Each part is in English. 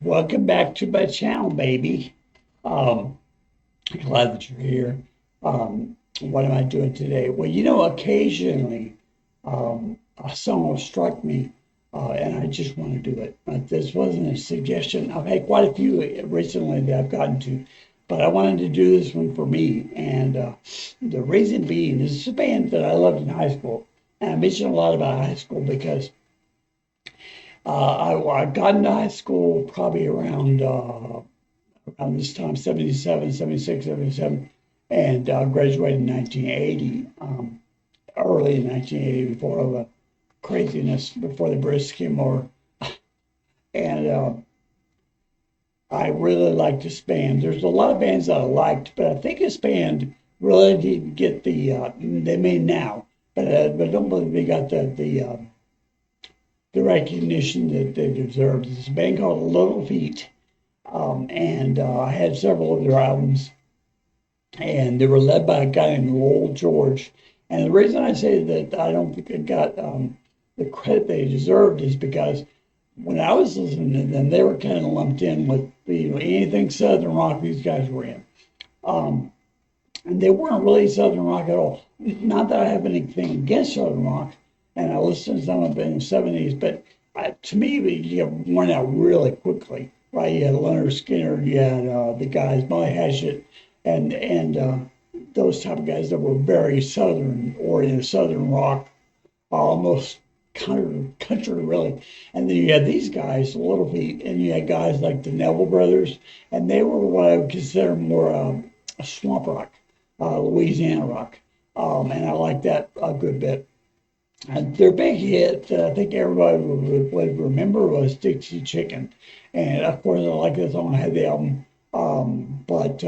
Welcome back to my channel, baby. Um, Glad that you're here. What am I doing today? Well, occasionally a song will strike me, and I just want to do it. This wasn't a suggestion. I've had quite a few recently that I've gotten to, but I wanted to do this one for me. And the reason being is it's a band that I loved in high school. And I mention a lot about high school because I got into high school probably around this time, 77, 76, 77, and graduated in 1980, early in 1980, before all the craziness, before the British came over. And I really liked this band. There's a lot of bands that I liked, but I think this band really didn't get they may now, but I don't believe they got the recognition that they deserved. It's a band called Little Feat, and I had several of their albums, and they were led by a guy named Lowell George. And the reason I say that I don't think it got the credit they deserved is because when I was listening to them, they were kind of lumped in with anything Southern rock these guys were in. And they weren't really Southern rock at all. Not that I have anything against Southern rock, and I listened to some of it in the 70s, but to me, you get worn out really quickly, right? You had Leonard Skinner, you had the guys, Molly Hatchet, and those type of guys that were very Southern oriented, Southern rock, almost country really. And then you had these guys, Little Feat, and you had guys like the Neville Brothers, and they were what I would consider more swamp rock, Louisiana rock, and I like that a good bit. And their big hit that I think everybody would remember was Dixie Chicken. And of course, I like this song. I had the album. But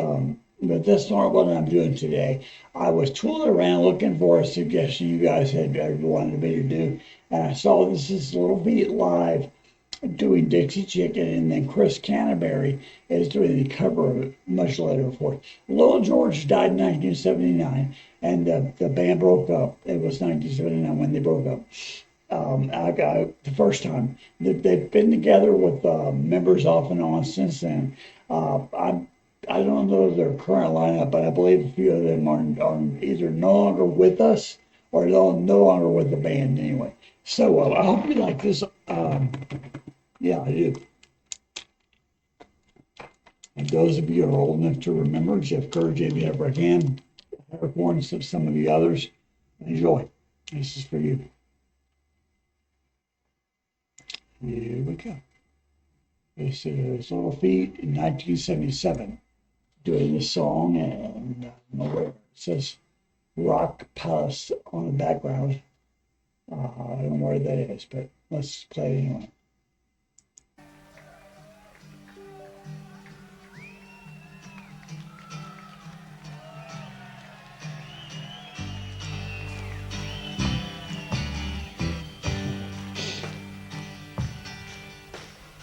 that's not what I'm doing today. I was tooling around looking for a suggestion you guys had wanted me to do. And I saw this is Little Feat live doing Dixie Chicken, and then Chris Canterbury is doing the cover of it much later, of course. Lowell George died in 1979, and the band broke up. It was 1979 when they broke up. I got the first time. They've been together with members off and on since then. I don't know their current lineup, but I believe a few of them are either no longer with us or no longer with the band anyway. So I hope you like this. Yeah, I do. And those of you who are old enough to remember, Jeff Kerr, J.B. Abraham, Eric Warren, some of the others, enjoy. This is for you. Here we go. This is Little Feat in 1977 doing this song, and it says Rock Palace on the background. I don't know where that is, but let's play it anyway.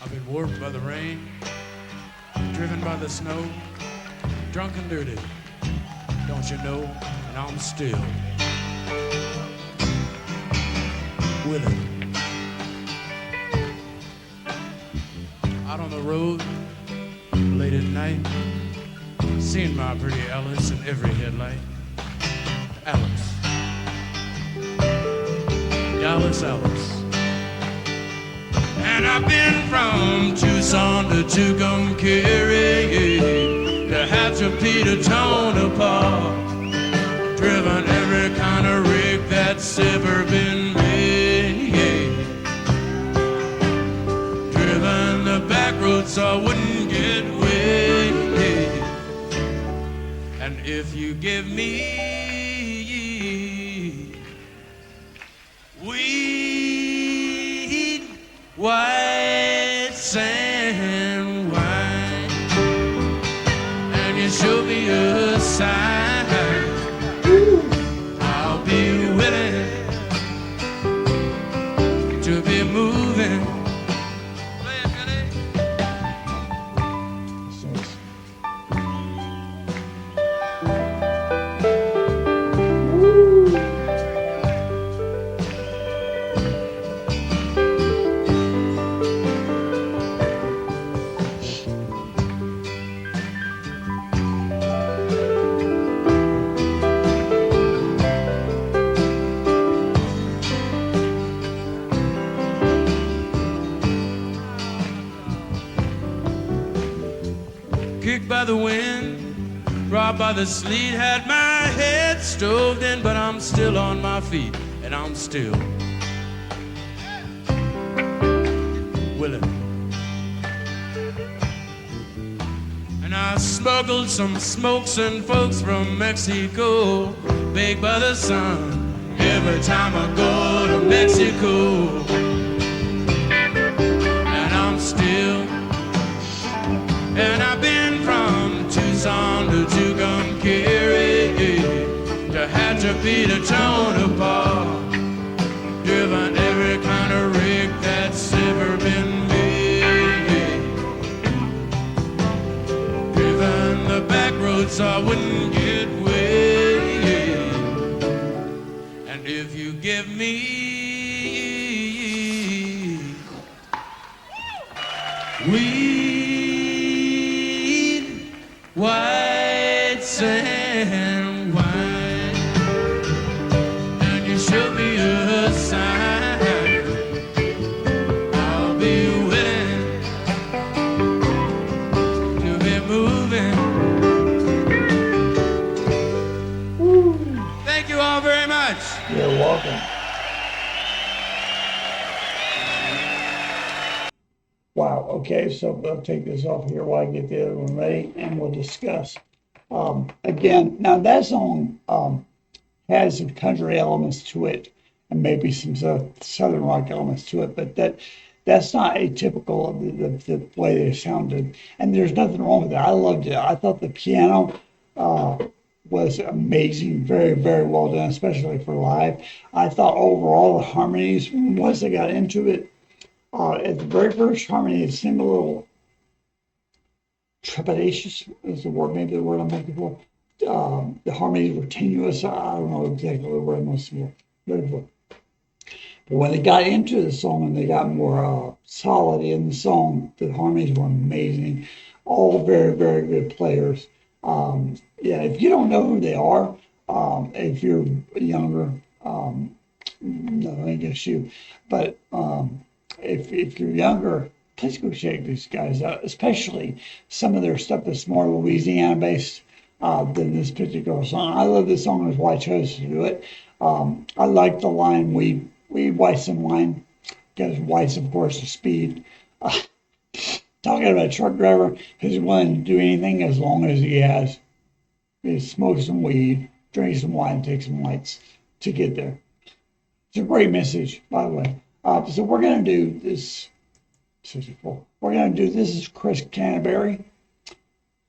I've been warped by the rain, driven by the snow, drunk and dirty, don't you know? And I'm still willing. Out on the road, late at night, seeing my pretty Alice in every headlight. Alice, Dallas Alice. And I've been from Tucson to Tucumcari, to Hatchapee to Tonopah, driven every kind of rig that's ever been made, driven the back roads so I wouldn't get wet. And if you give me weed, white sand wine, and you show me a sign, I'll be willing to be moving. kicked by the wind, robbed by the sleet, had my head stoved in, but I'm still on my feet, and I'm still willing. And I smuggled some smokes and folks from Mexico, baked by the sun, every time I go to Mexico. And I'm still, and I've been from Tucson to Tucumcari, to Hatchapee to Tonopah, driven every kind of rig that's ever been made, driven the back roads so I wouldn't get wet. And if you give me weed, white sand wine, and you show me a sign, I'll be willing to be moving. Thank you all very much. You're welcome. Wow, okay, so I'll take this off here while I get the other one ready, and we'll discuss. Again, now that song has some country elements to it, and maybe some southern rock elements to it, but that's not atypical of the way they sounded, and there's nothing wrong with it. I loved it. I thought the piano was amazing, very, very well done, especially for live. I thought overall the harmonies, once I got into it, at the very first harmony, it seemed a little trepidatious, is the word, maybe the word I'm looking for. The harmonies were tenuous. I don't know exactly the word I'm looking for. But when they got into the song and they got more solid in the song, the harmonies were amazing. All very, very good players. Yeah, if you don't know who they are, if you're younger, no, I guess you, but if you're younger, please go check these guys out, especially some of their stuff that's more Louisiana based than this particular song. I love this song, that's why I chose to do it. I like the line, we white some wine, because white's of course the speed. Talking about a truck driver who's willing to do anything as long as he smokes some weed, drinks some wine, takes some whites to get there. It's a great message, by the way. So we're going to do this. 64. We're going to do this is Chris Canterbury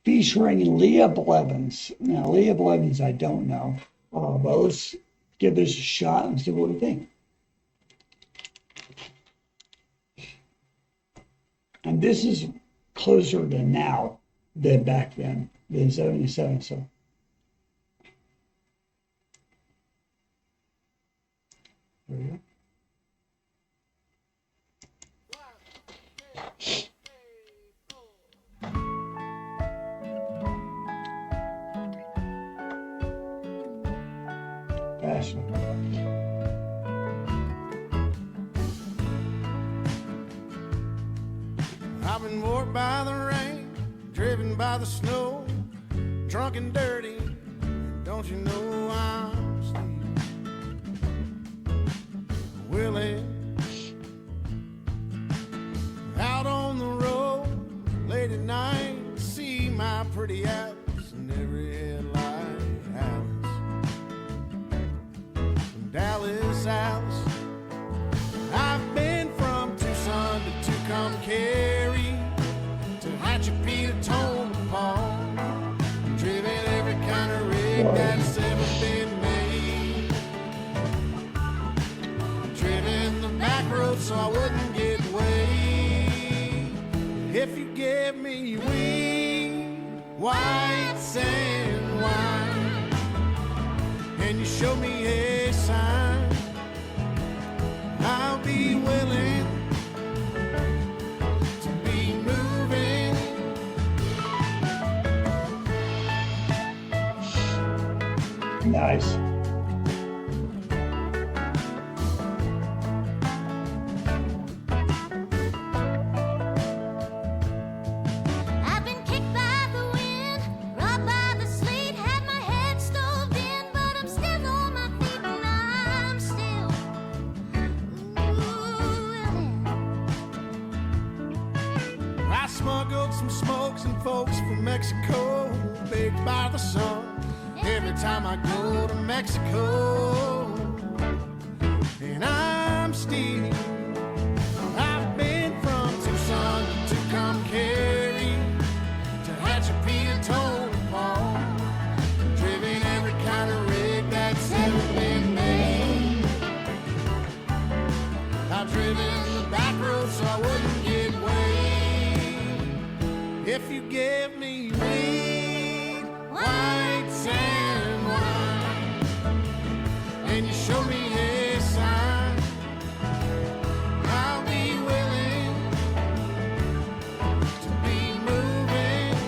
featuring Leah Blevins. Now, Leah Blevins, I don't know, but let's give this a shot and see what we think. And this is closer to now than back then, than 77. So. There we go. Passion. I've been walked by the rain, driven by the snow, drunk and dirty. Don't you know I'm still willing? Out on the road late at night, see my pretty house in every headlight house. From Dallas house, I've been from Tucson to Tucumcari, to Hatchapee to Tonopah, driven every kind of rig that's ever been made, driven the back road so I wouldn't get away. If you give me weed, white sand wine, and you show me a sign, I'll be willing to be moving. Nice. I've been kicked by the wind. smuggled some smokes and folks from Mexico, baked by the sun. Every time I go to Mexico, and I'm still, I've been from Tucson to Tucumcari, to Hatchapeta, Tonopah, driven every kind of rig that's ever been made. I've driven the back road so I wouldn't get weighed. If you give me red, white sand wine, and you show me a sign, I'll be willing to be moving.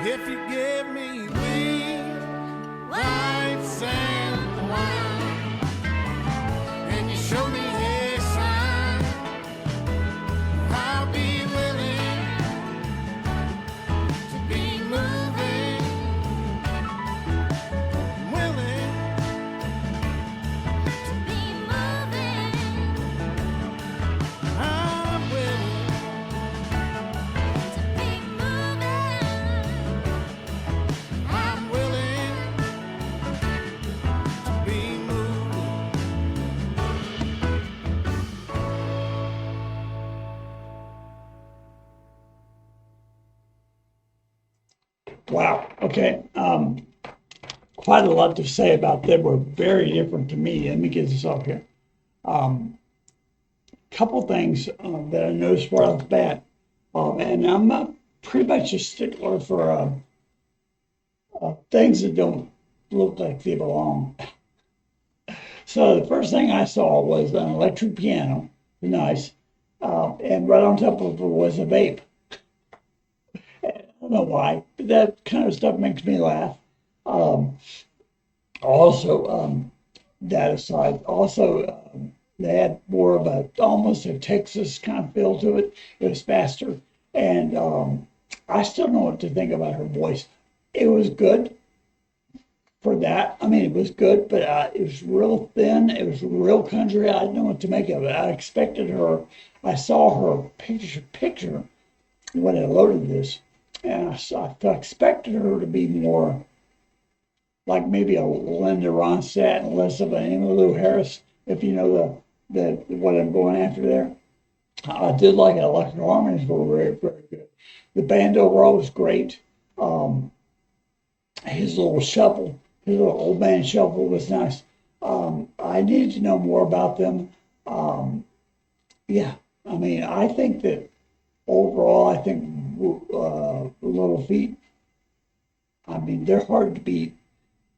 If you give me weed, white sand wine, and you show me a sign, I'll be willing to be moving. Willing to be moving. I'm willing to be moving. I'm willing to be moving. Wow. Okay. Quite a lot to say about them. Were very different to me. Let me get this off here. Couple things that I noticed right off the bat, and I'm pretty much a stickler for things that don't look like they belong. So the first thing I saw was an electric piano, nice, and right on top of it was a vape. I don't know why, but that kind of stuff makes me laugh. That aside, they had more of almost a Texas kind of feel to it. It was faster, and I still don't know what to think about her voice. It was good for that. I mean, it was good, but it was real thin. It was real country. I didn't know what to make of it. I expected her. I saw her picture when I loaded this, and I expected her to be more like maybe a Linda Ronstadt and less of an Emmylou Harris, if you know the what I'm going after there. I did like it. Electric harmonies were very, very good. The band overall was great. His little shuffle, his little old man shuffle was nice. I needed to know more about them. Yeah, I mean, I think that overall, I think Little Feat, I mean, they're hard to beat.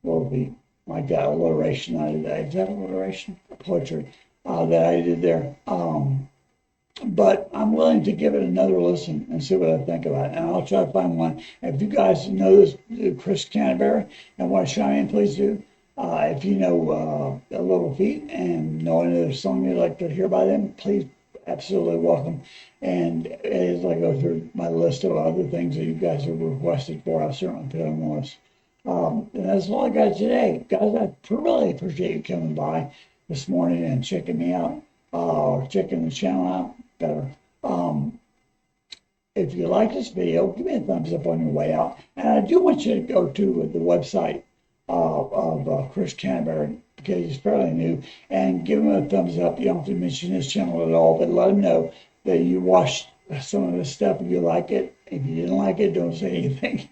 Little Feat, like that alliteration I did. Is that alliteration? Poetry that I did there. But I'm willing to give it another listen and see what I think about it. And I'll try to find one. If you guys know this Chris Canterbury and want to chime in, please do. If you know a Little Feat and know another song you'd like to hear by them, please, absolutely welcome. And as I go through my list of other things that you guys have requested for, I'll certainly put on the list. And that's all I got today. Guys, I really appreciate you coming by this morning and checking me out, or checking the channel out better. If you like this video, give me a thumbs up on your way out. And I do want you to go to the website of Chris Canterbury, because he's fairly new, and give him a thumbs up. You don't have to mention his channel at all, but let him know that you watched some of this stuff if you like it. If you didn't like it, don't say anything.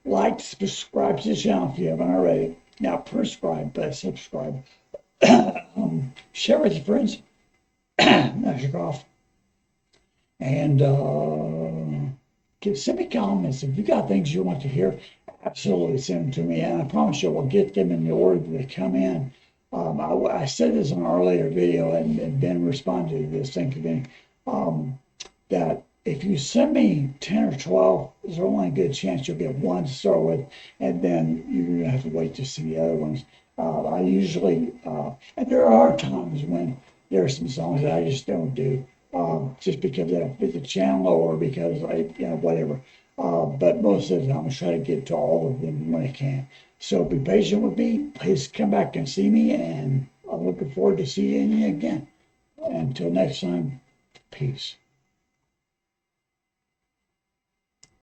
Like, subscribe to the channel if you haven't already. Not prescribe, but subscribe. Share with your friends. That's your cough. And send me comments. If you got things you want to hear, absolutely send them to me. And I promise you, we'll get them in the order they come in. I said this in an earlier video, and Ben responded to this. Thank you, Ben. That if you send me 10 or 12, there's only a good chance you'll get one to start with, and then you're going to have to wait to see the other ones. I usually, and there are times when there are some songs that I just don't do, just because they don't fit the channel or because whatever. But most of the time I try to get to all of them when I can. So be patient with me. Please come back and see me, and I'm looking forward to seeing you again. Until next time, peace.